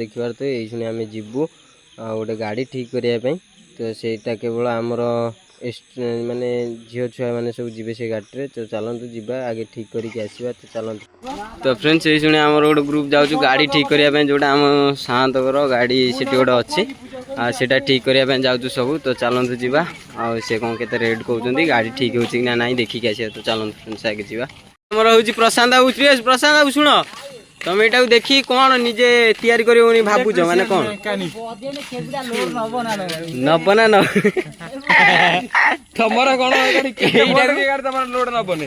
देखिबार तो ये आम जीवु गोटे गाड़ी ठीक करने तो सेटा केवल आमर माने झील छुआ मैंने सब जी से गाड़ी तो चलतु जीवा आगे ठीक करके आसवा तो चलतु। तो फ्रेंड्स ये शुणे आम गोटे ग्रुप जाऊँ गाड़ी ठीक करने जोटा आम सातर गाड़ी से गोटे अच्छी सेटा ठीक करने जाऊँ सब तो चलतु जीवा से कौन के रेट कहते गाड़ी ठीक हो ना देखिक आस तो चलतु फ्रेंड्स आगे जीवा। आमर हूँ प्रशांत बाबू प्रशांत बाबू शुण तुम यहाँ देखी कौन निजे तैयारी कर भावुच माने कौन नब ना न तुम कौन लोड नबने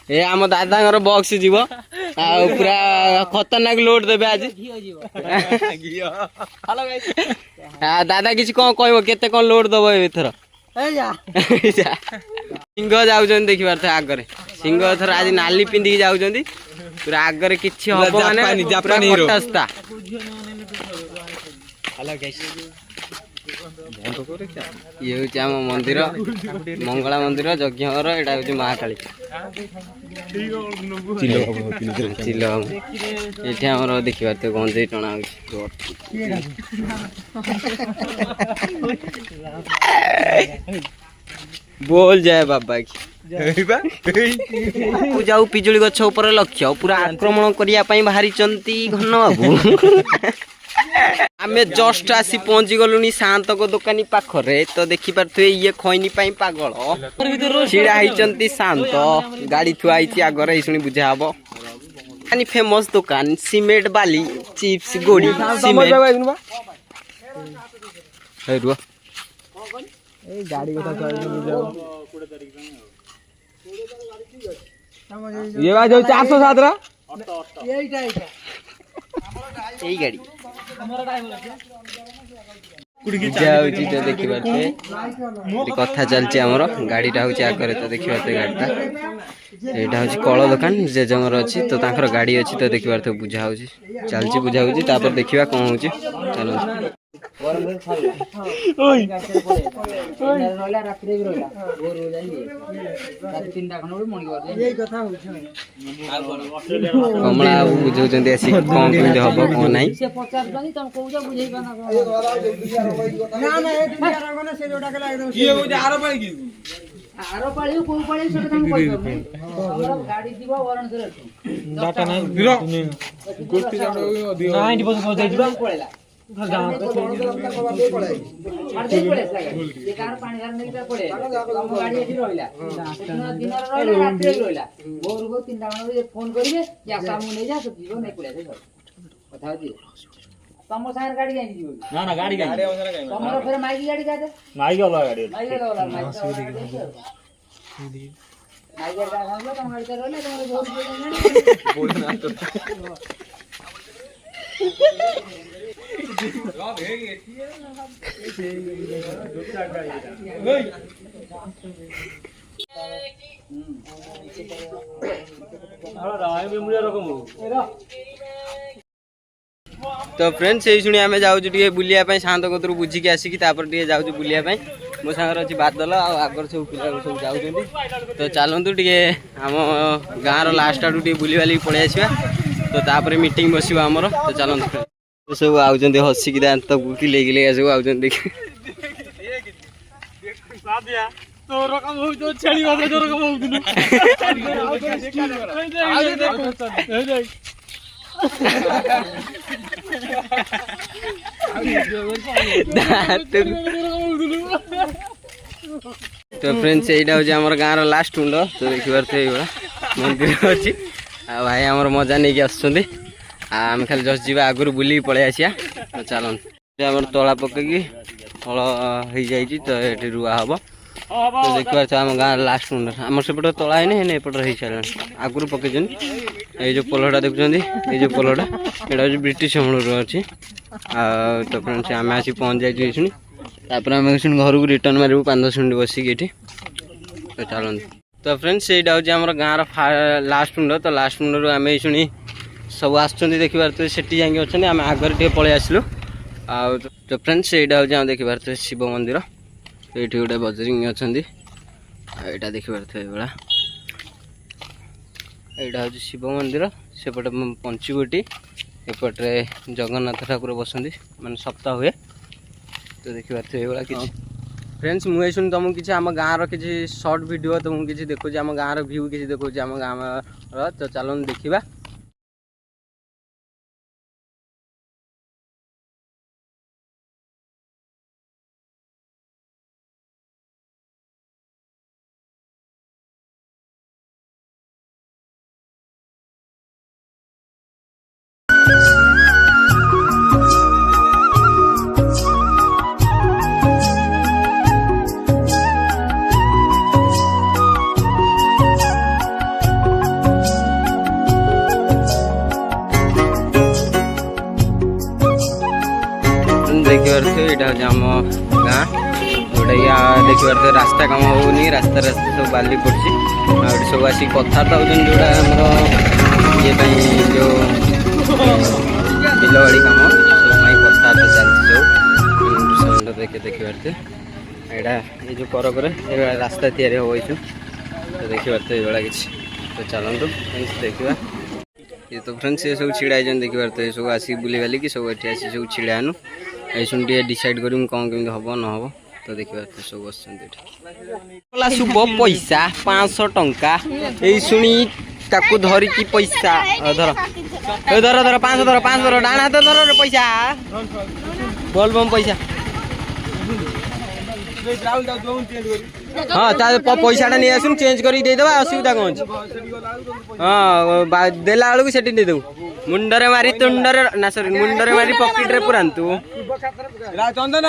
ए आम दादा बक्स जीव पूरा खतरनाक लोड देवे आज दादा किसी कौन कह केते कौन लोड दब एथर सिंह जाऊँ देखिबार थे आगे सिंह एथर आज नाली पिंधिकी जाऊँ पूरा आगे किसी ये हूँ आम मंदिर मंगला मंदिर यज्ञ घर यहाँ हूँ महाकाली चिल ये आमर देखिबार थे गंजे टणा बोल जाए बाबा की जाऊ पिजुली गछ ऊपर लक्ष्य पूरा आक्रमण करने बाहरी घन बाबू आमे जस्ट आसी पहुंची गलुनी शांत को दुकानी पाखरे तो देखि पारथुए ये खैनी पाई पागल छिड़ा होइचंती शांत गाड़ी थुआइची आगरे इसुनी बुझा हबो आनी फेमस दुकान सीमेंट बाली चिप्स गोड़ी सीमेंट हे रुआ ए गाड़ी को ये बात 407 रा यही गाड़ी जाऊँगी तो देखी पारे कथा चलती आमर गाड़ीटा हूँ आगे तो देखी पारे गाड़ीटा यहाँ हूँ कल दुकान जेजंगर अच्छी तो गाड़ी अच्छी तो देखी पारे बुझा हो चलती बुझा हो देखा कौन हो चलो कमला बुझाऊँ आसिक कौन कमी हम कौन ना तुम सागर गाड़ी ना ना गाड़ी तुम फिर माइकी गाड़ी का माइकी वाला गाड़ी माइकी गाड़ी तुम गाड़ी चलो ले तुम तो फ्रेंड्स ये शुणी आम जाऊँ बुलाया शांत कतरू बुझिकी आसिक जाऊँ बुलाया मो सागर अच्छी बादल आगर सब पिला सब जाऊँ तो चलतु टे आम गाँव लास्ट आड़ू बुली बाली पलि आसवा तो तापर मीटिंग बस आमर तो चलते तो सब आउट हसिकी दात बुकिले गिले सब आउट देखिए तो फ्रेंड्स यहाँ हूँ आम गाँव लास्ट मुंड तो देखिबार थे मंदिर अच्छी भाई आमर मजा नहीं कि आम खाली जस्ट जा आगु बुल पलि आसिया तो चलते आम तला पकईकि हल हो जाए तो ये रुआ हम तो देखिए आम गाँव लास्ट मुंड आम सेपट तला है एपट हो सारे आगु पकई ये जो पोलटा देखुं ये जो पोलटा यहाँ हूँ ब्रिटिश अमल अच्छी तो फ्रेंड्स आम आसी पहुँच जाइए शुणी तापर आम घर को रिटर्न मारू 5-10 मिनट बसिक ये तो चलते तो फ्रेंड्स यहाँ हूँ आम गाँव लास्ट मुंड तो लास्ट मुंड आम शुणी सब आसुँच देखिबार तो सेठी जाकि अच्छे आम आगर टे पलि आसलु तो फ्रेंड्स यहाँ हूँ देखिबार तो शिव मंदिर ये गोटे बजरंगी अच्छा यहाँ देखिबार तो यहाँ हूँ शिव मंदिर सेपटे पंचुगोटी एपटे जगन्नाथ ठाकुर बसती माने सप्ताह हुए तो देखिए ये किसी फ्रेंड्स मुझे शुणी तुमको किसी आम गाँव किसी सर्ट वीडियो तुमको किसी देखुचे आम गाँव व्यू किसी देखुचे आम गाँव तो चलो देखा देखिए यहाँ आम गाँ जोटा देखिए रास्ता कम होनी रास्ता रास्ता सब बाली पड़ी सब आसिक कथबार्ता होती जोटा ये जो बिलवाड़ी कम सब कथबार्ता चलती सब देखे देखिए यहाँ ये जो कर रास्ता तैयारी हम तो देखिए ये किसी तो चलतु देखा ये तो फ्रेंड्स ये सब छिड़ा देखिए ये सब आसिक बुली बाली कि सब ये सब छिड़ानु ये डिसाइड करूँ कौन कमी हम न हम तो देखिए सब बस शुभ पैसा 500 टंका ये शुणी ताकू धरिकी पैसा धर धर धर 500 धर 500 धर डाण हाथ धर पैसा बोलबम पैसा हाँ पैसा नहीं आसुन चेंज कर असुविधा कौन हाँ देला बेलू से देदेबू मुंडरे मारी तुंडरे ना सॉरी मुंडरे मारी पॉकेट रे पुरांतु चंदन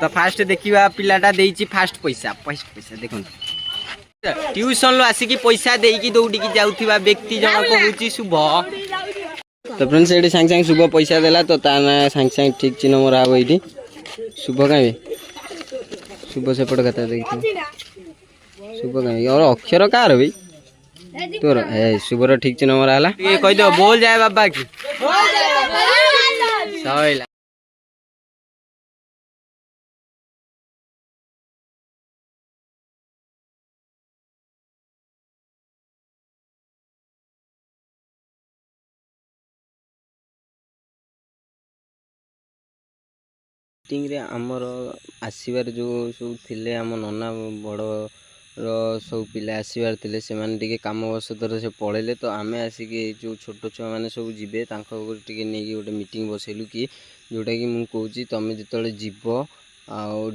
तो फास्ट देखिबा पिलाटा देइची फास्ट पैसा देखो ट्यूशन लो आसिकी पैसा देकी दौड़ी की जाउथिबा व्यक्ति जण कहूची शुभ तो फ्रेंड्स एडी सांग सांग शुभ पैसा देला तो ताना सांग सांग ठीक चिन्ह मोर आबो एडी शुभ काई शुभ सेपट कथा देखि शुभ काई और अक्षर कार भाई तोर ए शुभर ठीक चिन्ह मोर आला कह दो बोल जाए बाबा की सैला मीटिंग रे आमर आसबार जो सब थिले आम नना बड़ सब पिला आसबार थे से कम बसतर से पलैले तो आम आसिक जो छोट छुआ मैंने सब जीवे टे नहीं गोटे मीटिंग बसैलु कि जोटा कि मुझे कहूँ तुम जो जीव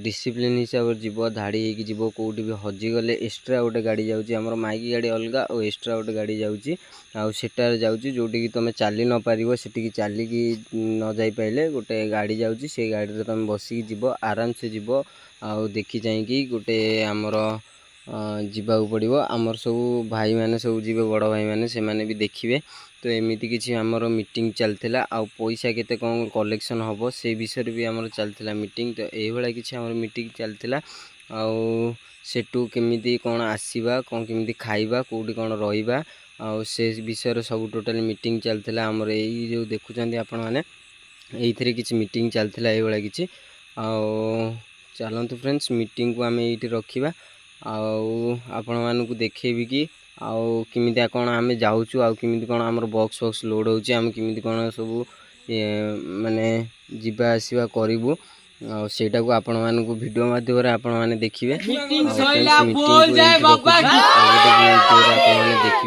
डिसिप्लिन हिसाब से जीव धाड़ी होगी जीव कौटी भी हजिगले एक्सट्रा गोटे गाड़ी जाऊँगी आम माइकी गाड़ी अलग और एक्सट्रा गोटे गाड़ी जाऊँगी आटार जाऊँगी जोटी कि तुम चली न पार से चलिकी न जाई पाइले गोटे गाड़ी जाऊँगी से गाड़ी तुम बसिक जीव आराम से जीव आ देखी चाहिए गोटे आमर जीवाक पड़ो आमर सब भाई मैंने सब जीवे बड़ भाई मैंने से माने भी देखिए तो एमती किसी आमर मीटिंग चलता आ पैसा केते कौन कलेक्शन हम से विषय भी आमर चलता मीटिंग तो ये किसी आमर मीटिंग चलता आठू केमी कौन आसवा कौन केमी खाइबा कौटी कौन रहा से विषय सब टोटाल मीटिंग चलता आमर यही जो देखुं आपण मैंने ये किसी मीटिंग चलता ये किसी चलतु फ्रेंड्स मीटिंग को आम ये रखा आपण मानू देखेबी कि आमिति कौन आम जाऊँ आमिति कौन आम बॉक्स बॉक्स लोड होमि कौन सब माने जीवा आसवा करूँ सेटा को आपण मानू वीडियो माध्यम आपण मैंने देखिए।